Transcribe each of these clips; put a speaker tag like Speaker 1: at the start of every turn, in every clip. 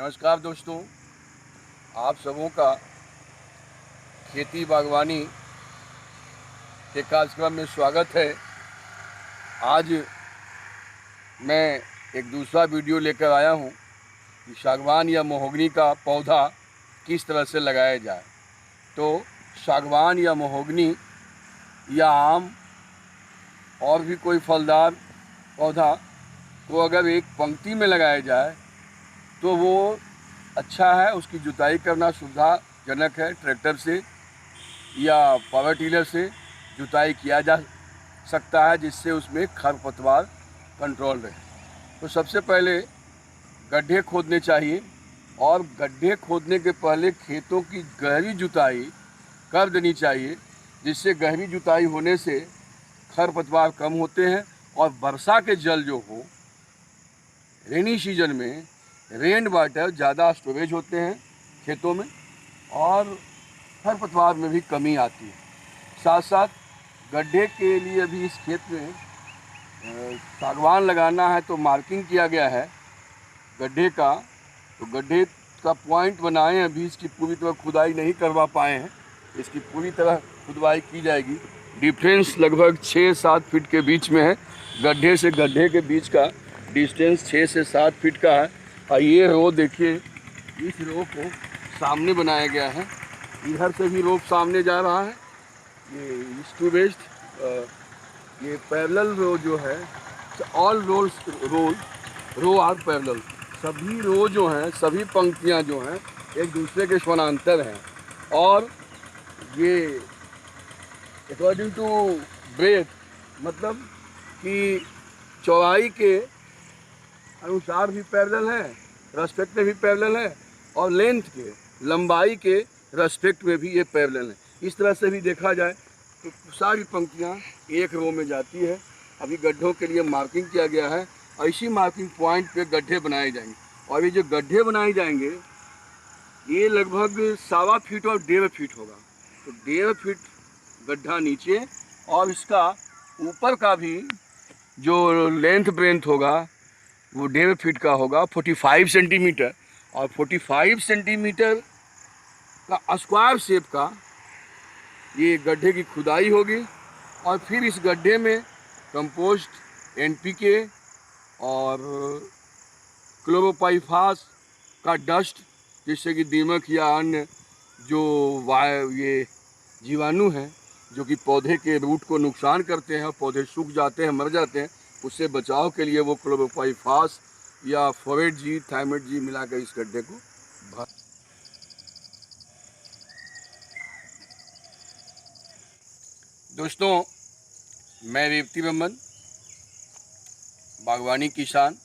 Speaker 1: नमस्कार दोस्तों, आप सबों का खेती बागवानी के कार्यक्रम में स्वागत है। आज मैं एक दूसरा वीडियो लेकर आया हूं कि सागवान या महोगनी का पौधा किस तरह से लगाया जाए। तो सागवान या महोगनी या आम और भी कोई फलदार पौधा को अगर एक पंक्ति में लगाया जाए तो वो अच्छा है। उसकी जुताई करना सुविधाजनक है। ट्रैक्टर से या पावर टिलर से जुताई किया जा सकता है, जिससे उसमें खरपतवार कंट्रोल रहे। तो सबसे पहले गड्ढे खोदने चाहिए और गड्ढे खोदने के पहले खेतों की गहरी जुताई कर देनी चाहिए, जिससे गहरी जुताई होने से खरपतवार कम होते हैं और वर्षा के जल जो हो, रेनी सीजन में रेन वाटर ज़्यादा स्टोरेज होते हैं खेतों में और खरपतवार में भी कमी आती है। साथ साथ गड्ढे के लिए भी इस खेत में सागवान लगाना है तो मार्किंग किया गया है गड्ढे का। तो गड्ढे का पॉइंट बनाए हैं, अभी इसकी पूरी तरह खुदाई नहीं करवा पाए हैं। इसकी पूरी तरह खुदवाई की जाएगी। डिफरेंस लगभग 6-7 फीट के बीच में है। गड्ढे से गड्ढे के बीच का डिस्टेंस 6 से 7 फीट का है। और ये रो देखिए, इस रो को सामने बनाया गया है। इधर से भी रोप सामने जा रहा है। ये ईस्ट टू वेस्ट, ये पैरेलल रो जो है, ऑल रो आर पैरेलल। सभी रो जो हैं, सभी पंक्तियां जो हैं, एक दूसरे के समानांतर हैं। और ये अकॉर्डिंग टू ब्रेथ, मतलब कि चौड़ाई के अनुसार भी पैरेलल है, रेस्पेक्ट में भी पैरेलल है, और लेंथ के, लंबाई के रेस्पेक्ट में भी ये पैरेलल है। इस तरह से भी देखा जाए तो सारी पंक्तियाँ एक रो में जाती है। अभी गड्ढों के लिए मार्किंग किया गया है और इसी मार्किंग पॉइंट पे गड्ढे बनाए जाएंगे। और ये जो गड्ढे बनाए जाएंगे ये लगभग 1.25 फीट और 1.5 फीट होगा। तो 1.5 फीट गड्ढा नीचे, और इसका ऊपर का भी जो लेंथ ब्रेंथ होगा वो 1.5 फीट का होगा, 45 सेंटीमीटर। और 45 सेंटीमीटर का स्क्वायर शेप का ये गड्ढे की खुदाई होगी। और फिर इस गड्ढे में कंपोस्ट, NPK और क्लोरोपाइरिफास का डस्ट, जिससे कि दीमक या अन्य जो ये जीवाणु हैं जो कि पौधे के रूट को नुकसान करते हैं, पौधे सूख जाते हैं, मर जाते हैं, उससे बचाव के लिए वो क्लोरोपाइरिफास या फोरेट जी, थायमेट जी मिलाकर इस गड्ढे को भर। दोस्तों, मैं रेवती बर्मन, बागवानी किसान,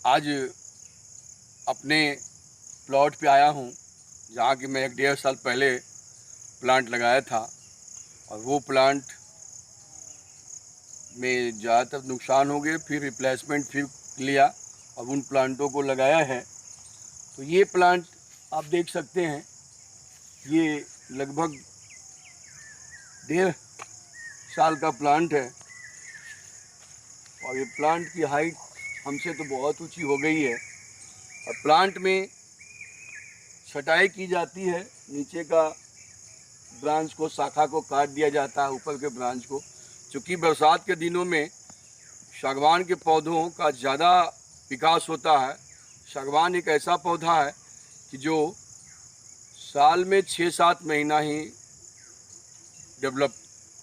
Speaker 1: आज अपने प्लॉट पे आया हूँ जहाँ कि मैं 1-1.5 साल पहले प्लांट लगाया था। और वो प्लांट में ज़्यादातर नुकसान हो गए, फिर रिप्लेसमेंट फिर लिया और उन प्लांटों को लगाया है। तो ये प्लांट आप देख सकते हैं, ये लगभग 1.5 साल का प्लांट है। और ये प्लांट की हाइट हमसे तो बहुत ऊंची हो गई है। और प्लांट में छटाई की जाती है, नीचे का ब्रांच को, शाखा को काट दिया जाता है, ऊपर के ब्रांच को। चूँकि बरसात के दिनों में सागवान के पौधों का ज़्यादा विकास होता है। सागवान एक ऐसा पौधा है कि जो साल में 6-7 महीना ही डेवलप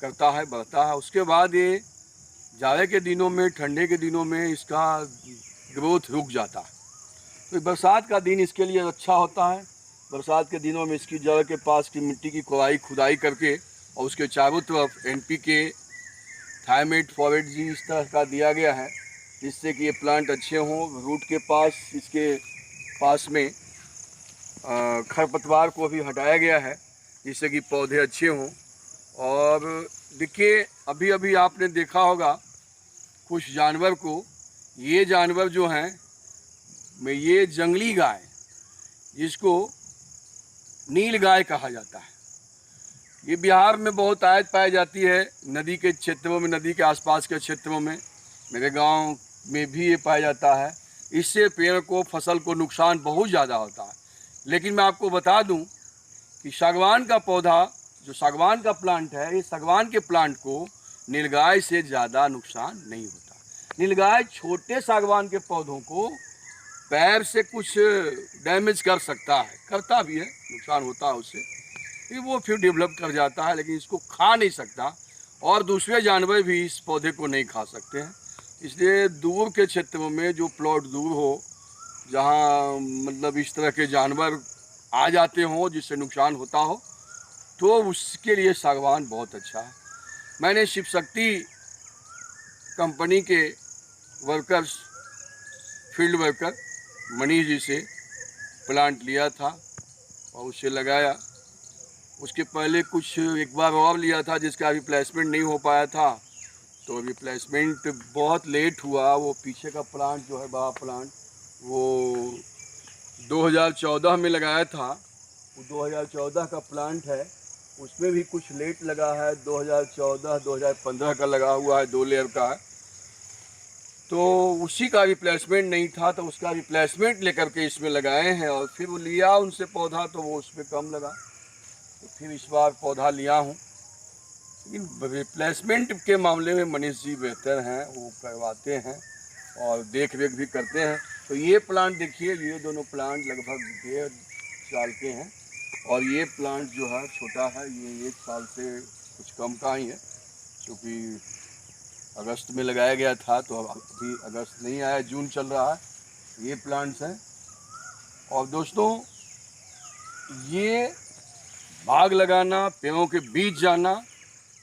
Speaker 1: करता है, बढ़ता है। उसके बाद ये जाड़े के दिनों में, ठंडे के दिनों में इसका ग्रोथ रुक जाता है। तो बरसात का दिन इसके लिए अच्छा होता है। बरसात के दिनों में इसकी जड़ के पास की मिट्टी की खुदाई करके और उसके चारों तरफ NPK, थायमेट, फोरेट जी इस तरह का दिया गया है, जिससे कि ये प्लांट अच्छे हों। रूट के पास, इसके पास में खरपतवार को भी हटाया गया है, जिससे कि पौधे अच्छे हों। और देखिए, अभी अभी आपने देखा होगा कुछ जानवर को। ये जानवर जो हैं, ये जंगली गाय, जिसको नील गाय कहा जाता है, ये बिहार में बहुत आयत पाई जाती है। नदी के क्षेत्रों में, नदी के आसपास के क्षेत्रों में, मेरे गांव में भी ये पाया जाता है। इससे पेड़ को, फसल को नुकसान बहुत ज़्यादा होता है। लेकिन मैं आपको बता दूं कि सागवान का पौधा, जो सागवान का प्लांट है, इस सागवान के प्लांट को नीलगाय से ज़्यादा नुकसान नहीं होता। नीलगाय छोटे सागवान के पौधों को पैर से कुछ डैमेज कर सकता है, करता भी है, नुकसान होता है उससे, फिर वो फिर डेवलप कर जाता है, लेकिन इसको खा नहीं सकता और दूसरे जानवर भी इस पौधे को नहीं खा सकते हैं। इसलिए दूर के क्षेत्रों में, जो प्लॉट दूर हो, जहाँ मतलब इस तरह के जानवर आ जाते हों जिससे नुकसान होता हो, तो उसके लिए सागवान बहुत अच्छा है। मैंने शिव शक्ति कंपनी के workers, field worker Manish ji से प्लांट लिया था और उसे लगाया। उसके पहले कुछ एक बार और लिया था जिसका अभी प्लेसमेंट नहीं हो पाया था, तो अभी प्लेसमेंट बहुत लेट हुआ। वो पीछे का प्लांट जो है, बड़ा प्लांट, वो 2014 में लगाया था। वो 2014 का प्लांट है, उसमें भी कुछ लेट लगा है। 2014-2015 का लगा हुआ है, 2 लेयर का है। तो उसी का रिप्लेसमेंट नहीं था, तो उसका रिप्लेसमेंट लेकर के इसमें लगाए हैं। और फिर वो लिया उनसे पौधा, तो वो उसमें कम लगा, तो फिर इस बार पौधा लिया हूँ। लेकिन रिप्लेसमेंट के मामले में मनीष जी बेहतर हैं, वो करवाते हैं और देख रेख भी करते हैं। तो ये प्लांट देखिए, ये दोनों प्लांट लगभग 1.5 साल के हैं और ये प्लांट जो है छोटा है, ये 1 साल से कुछ कम का ही है, क्योंकि अगस्त में लगाया गया था, तो अभी अगस्त नहीं आया, जून चल रहा है। ये प्लांट्स हैं। और दोस्तों, ये बाग लगाना, पेड़ों के बीच जाना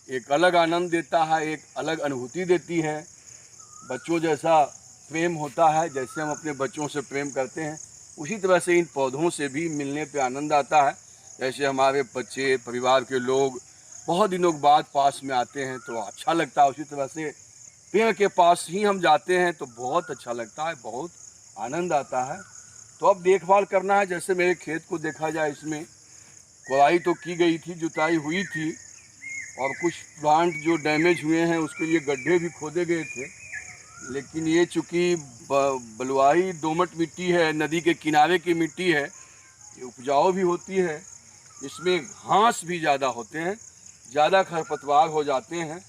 Speaker 1: एक अलग आनंद देता है, एक अलग अनुभूति देती है। बच्चों जैसा प्रेम होता है, जैसे हम अपने बच्चों से प्रेम करते हैं, उसी तरह से इन पौधों से भी मिलने पे आनंद आता है। जैसे हमारे बच्चे, परिवार के लोग बहुत दिनों के बाद पास में आते हैं तो अच्छा लगता है, उसी तरह से पेड़ के पास ही हम जाते हैं तो बहुत अच्छा लगता है, बहुत आनंद आता है। तो अब देखभाल करना है। जैसे मेरे खेत को देखा जाए, इसमें कोड़ाई तो की गई थी, जुताई हुई थी, और कुछ प्लांट जो डैमेज हुए हैं उसके लिए गड्ढे भी खोदे गए थे। लेकिन ये चूँकि बलुआही दोमट मिट्टी है, नदी के किनारे की मिट्टी है, ये उपजाऊ भी होती है, इसमें घास भी ज़्यादा होते हैं, ज़्यादा खरपतवार हो जाते हैं,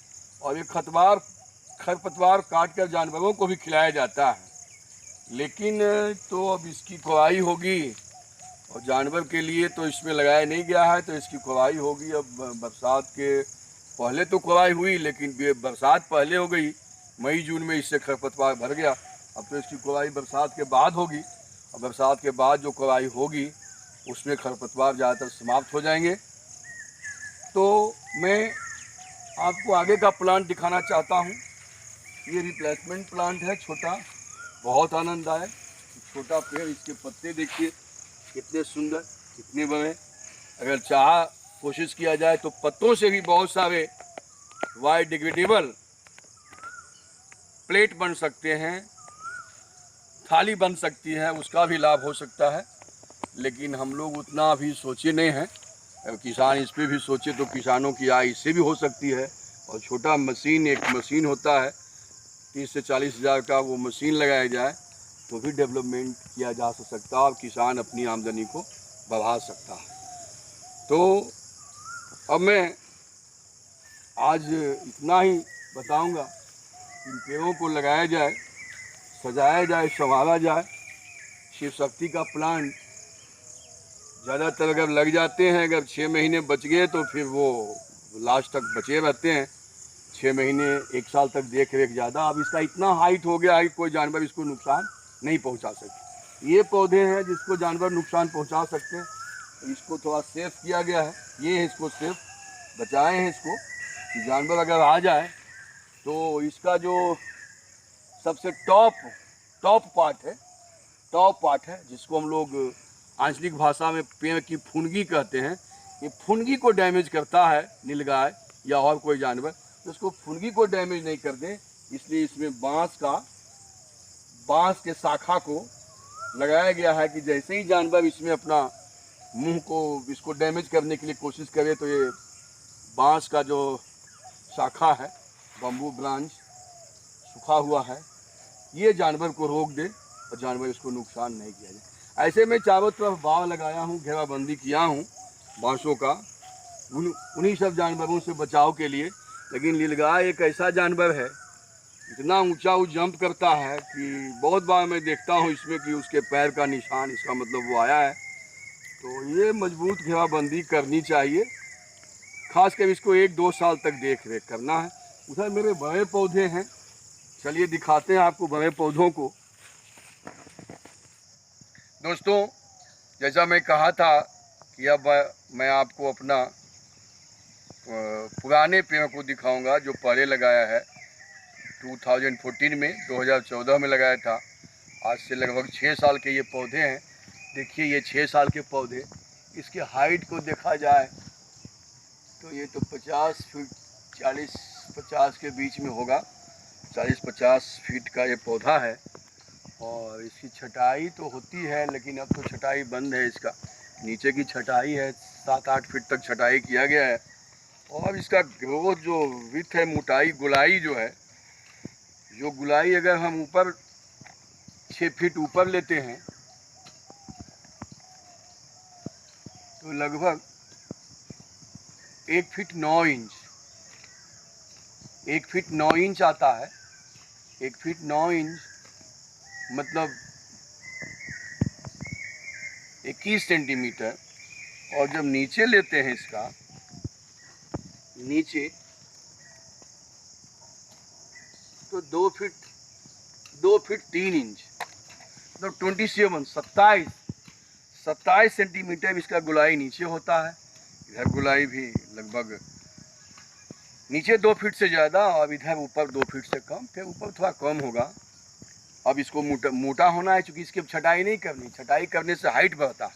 Speaker 1: और ये खरपतवार काट कर जानवरों को भी खिलाया जाता है। लेकिन तो अब इसकी कोड़ाई होगी, और जानवर के लिए तो इसमें लगाया नहीं गया है, तो इसकी कोड़ाई होगी। अब बरसात के पहले तो कोड़ाई हुई, लेकिन बरसात पहले हो गई, मई जून में इससे खरपतवार भर गया। अब तो इसकी कोड़ाई बरसात के बाद होगी, और बरसात के बाद जो कोड़ाई होगी उसमें खरपतवार ज़्यादातर समाप्त हो जाएंगे। तो मैं आपको आगे का प्लांट दिखाना चाहता हूँ। ये रिप्लेसमेंट प्लांट है, छोटा, बहुत आनंददायक छोटा पेड़। इसके पत्ते देखिए कितने सुंदर, कितने बड़े। अगर चाहा कोशिश किया जाए तो पत्तों से भी बहुत सारे बायोडिग्रेडेबल प्लेट बन सकते हैं, थाली बन सकती है, उसका भी लाभ हो सकता है। लेकिन हम लोग उतना अभी सोचे नहीं हैं। अगर किसान इस पर भी सोचे तो किसानों की आय इससे भी हो सकती है। और छोटा मशीन, एक मशीन होता है 30 से 40 हज़ार का, वो मशीन लगाया जाए तो भी डेवलपमेंट किया जा सकता है और किसान अपनी आमदनी को बढ़ा सकता है। तो अब मैं आज इतना ही बताऊंगा। इन पेड़ों को लगाया जाए, सजाया जाए, संभाला जाए। शिव शक्ति का प्लांट ज़्यादातर अगर लग जाते हैं, अगर 6 महीने बच गए तो फिर वो लास्ट तक बचे रहते हैं। 6 महीने, 1 साल तक देख रेख ज़्यादा। अब इसका इतना हाइट हो गया है कि कोई जानवर इसको नुकसान नहीं पहुंचा सकते। ये पौधे हैं जिसको जानवर नुकसान पहुंचा सकते हैं, तो इसको थोड़ा सेफ किया गया है। ये है, इसको सेफ बचाए हैं इसको, कि जानवर अगर आ जाए तो इसका जो सबसे टॉप पार्ट है जिसको हम लोग आंचलिक भाषा में पेड़ की फुनगी कहते हैं। ये फुनगी को डैमेज करता है नीलगाय या और कोई जानवर, तो उसको फुनगी को डैमेज नहीं कर दे, इसलिए इसमें बांस के शाखा को लगाया गया है कि जैसे ही जानवर इसमें अपना मुंह को इसको डैमेज करने के लिए कोशिश करे तो ये बांस का जो शाखा है, बम्बू ब्रांच सूखा हुआ है, ये जानवर को रोक दे और जानवर इसको नुकसान नहीं किया जाए। ऐसे में चारों तरफ बाड़ लगाया हूँ, घेराबंदी किया हूँ बांसों का, उन्हीं सब जानवरों से बचाव के लिए। लेकिन नीलगाय एक ऐसा जानवर है, इतना ऊंचा वो जंप करता है कि बहुत बार मैं देखता हूँ इसमें कि उसके पैर का निशान, इसका मतलब वो आया है। तो ये मजबूत घेराबंदी करनी चाहिए, खासकर इसको 1-2 साल तक देख रेख करना है। उधर मेरे बड़े पौधे हैं, चलिए दिखाते हैं आपको बड़े पौधों को। दोस्तों, जैसा मैं कहा था कि अब मैं आपको अपना पुराने पेड़ को दिखाऊंगा जो पहले लगाया है 2014 में, 2014 में लगाया था। आज से लगभग 6 साल के ये पौधे हैं। देखिए ये 6 साल के पौधे, इसके हाइट को देखा जाए तो ये तो 50 फीट, 40-50 के बीच में होगा, 40-50 फीट का ये पौधा है। और इसकी छटाई तो होती है, लेकिन अब तो छटाई बंद है। इसका नीचे की छटाई है, 7-8 फीट तक छटाई किया गया है। और इसका ग्रोथ जो विथ है, मोटाई, गुलाई जो है, जो गुलाई अगर हम ऊपर 6 फीट ऊपर लेते हैं तो लगभग 1 फीट 9 इंच, 1 फीट 9 इंच आता है। 1 फीट 9 इंच मतलब 21 सेंटीमीटर। और जब नीचे लेते हैं इसका, नीचे तो 2 फीट 3 इंच, मतलब 27 सेंटीमीटर इसका गुलाई नीचे होता है। इधर गुलाई भी लगभग नीचे 2 फीट से ज़्यादा, और इधर ऊपर 2 फीट से कम, फिर ऊपर थोड़ा कम होगा। अब इसको मोटा होना है, क्योंकि इसकी छटाई नहीं करनी, छटाई करने से हाइट बढ़ता है।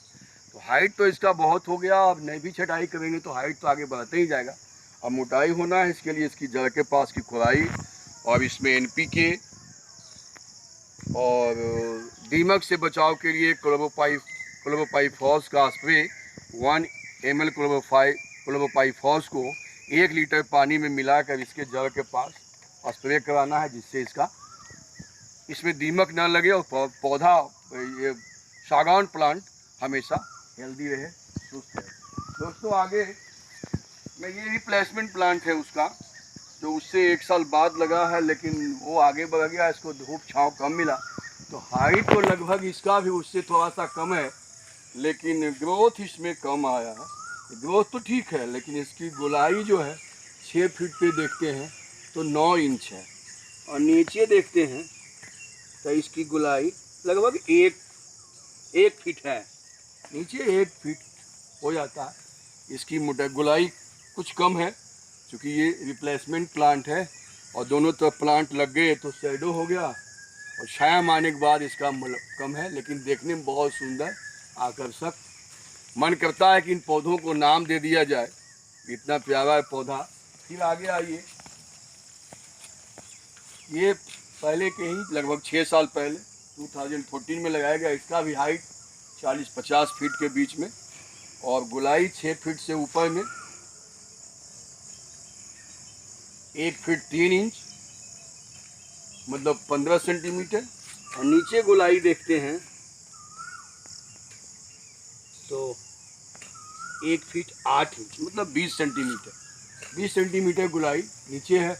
Speaker 1: तो हाइट तो इसका बहुत हो गया, अब नहीं भी छटाई करेंगे तो हाइट तो आगे बढ़ते ही जाएगा। अब मोटाई होना है, इसके लिए इसकी जड़ के पास की खुदाई, और इसमें NPK और दीमक से बचाव के लिए क्लोरोपाइरीफॉस का स्प्रे 1 ml क्लोरोपाइरीफॉस को 1 लीटर पानी में मिलाकर इसके जड़ के पास स्प्रे कराना है, जिससे इसमें दीमक ना लगे और पौधा, ये सागौन प्लांट हमेशा हेल्दी रहे, सुस्त रहे। दोस्तों, आगे में ये रिप्लेसमेंट प्लांट है उसका, जो उससे 1 साल बाद लगा है, लेकिन वो आगे बढ़ गया, इसको धूप छांव कम मिला। तो हाइट तो लगभग इसका भी उससे थोड़ा सा कम है, लेकिन ग्रोथ इसमें कम आया है। ग्रोथ तो ठीक है, लेकिन इसकी गोलाई जो है 6 फीट पे देखते हैं तो 9 इंच है, और नीचे देखते हैं तो इसकी गोलाई लगभग 1 फीट है। नीचे 1 फीट हो जाता है। इसकी मोटा गोलाई कुछ कम है, क्योंकि ये रिप्लेसमेंट प्लांट है, और दोनों तरफ प्लांट लग गए तो शैडो हो गया, और छाया आने के बाद इसका कम है, लेकिन देखने में बहुत सुंदर, आकर्षक। मन करता है कि इन पौधों को नाम दे दिया जाए, इतना प्यारा है पौधा। फिर आगे आइए, ये पहले के ही लगभग 6 साल पहले 2014 में लगाया गया। इसका भी हाइट 40-50 फीट के बीच में, और गोलाई 6 फीट से ऊपर में 1 फीट 3 इंच, मतलब 15 सेंटीमीटर। और नीचे गोलाई देखते हैं तो 1 फीट 8 इंच, मतलब 20 सेंटीमीटर। 20 सेंटीमीटर गोलाई नीचे है।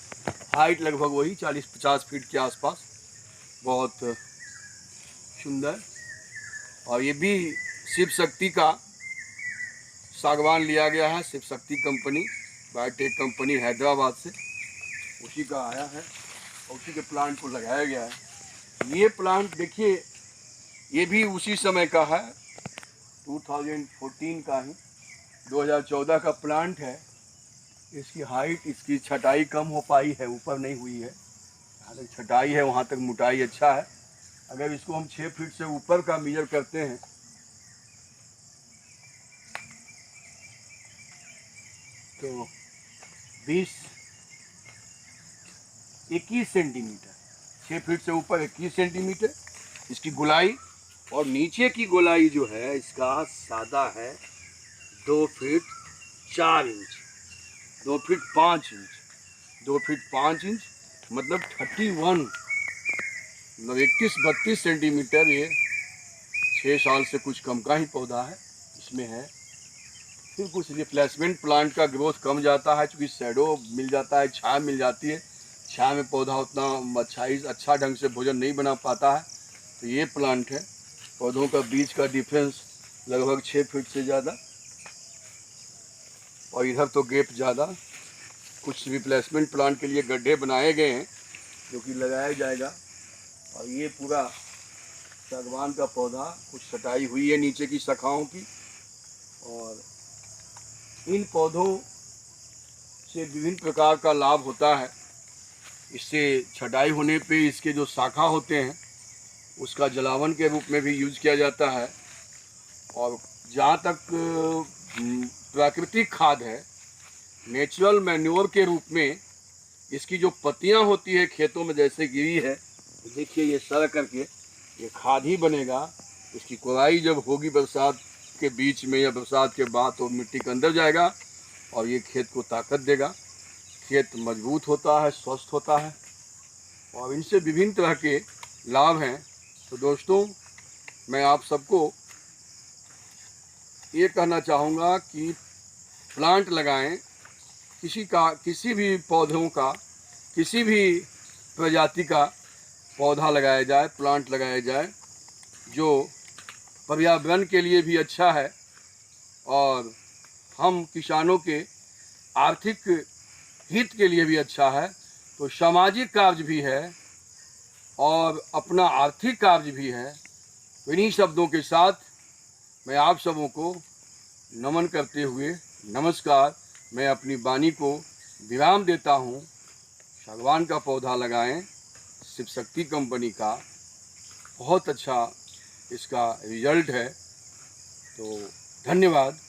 Speaker 1: हाइट लगभग वही 40-50 फीट के आसपास, बहुत सुंदर। और ये भी शिव शक्ति का सागवान लिया गया है, Shiv Shakti company, biotech company Hyderabad से, उसी का आया है, उसी के प्लांट को लगाया गया है। ये प्लांट देखिए, ये भी उसी समय का है, 2014 का ही, 2014 का प्लांट है। इसकी हाइट, इसकी छटाई कम हो पाई है, ऊपर नहीं हुई है। जहाँ तक छटाई है वहाँ तक मोटाई अच्छा है। अगर इसको हम 6 फीट से ऊपर का मेजर करते हैं तो 21 सेंटीमीटर, 6 फीट से ऊपर 21 सेंटीमीटर इसकी गोलाई। और नीचे की गोलाई जो है इसका सादा है 2 feet 4 inch, 2 feet 5 inch, 2 feet 5 inch, मतलब मतलब 31-32 सेंटीमीटर, ये 6 साल से कुछ कम का ही पौधा है इसमें है। फिर कुछ रिप्लेसमेंट प्लांट का ग्रोथ कम जाता है, चूँकि शैडो मिल जाता है, छाया मिल जाती है। छाया में पौधा उतना अच्छा ढंग से भोजन नहीं बना पाता है। तो ये प्लांट है। पौधों का बीच का डिफरेंस लगभग 6 फीट से ज़्यादा, और इधर तो गैप ज़्यादा। कुछ रिप्लेसमेंट प्लांट के लिए गड्ढे बनाए गए हैं जो कि लगाया जाएगा। और ये पूरा सागवान का पौधा, कुछ छटाई हुई है नीचे की शाखाओं की, और इन पौधों से विभिन्न प्रकार का लाभ होता है। इससे छटाई होने पे इसके जो शाखा होते हैं उसका जलावन के रूप में भी यूज किया जाता है। और जहाँ तक प्राकृतिक खाद है, नेचुरल मैन्योर के रूप में इसकी जो पत्तियाँ होती है खेतों में जैसे गिरी है, देखिए ये सड़ करके ये खाद ही बनेगा। इसकी कोड़ाई जब होगी बरसात के बीच में या बरसात के बाद, तो मिट्टी के अंदर जाएगा और ये खेत को ताकत देगा। खेत मजबूत होता है, स्वस्थ होता है, और इनसे विभिन्न तरह के लाभ हैं। तो दोस्तों, मैं आप सबको ये कहना चाहूँगा कि प्लांट लगाएं। किसी भी पौधों का, किसी भी प्रजाति का पौधा लगाया जाए, प्लांट लगाया जाए, जो पर्यावरण के लिए भी अच्छा है और हम किसानों के आर्थिक हित के लिए भी अच्छा है। तो सामाजिक कार्य भी है और अपना आर्थिक कार्य भी है। तो इन्हीं शब्दों के साथ मैं आप सबों को नमन करते हुए नमस्कार, मैं अपनी वाणी को विराम देता हूँ। सागवान का पौधा लगाएं, शिव शक्ति कंपनी का बहुत अच्छा इसका रिजल्ट है। तो धन्यवाद।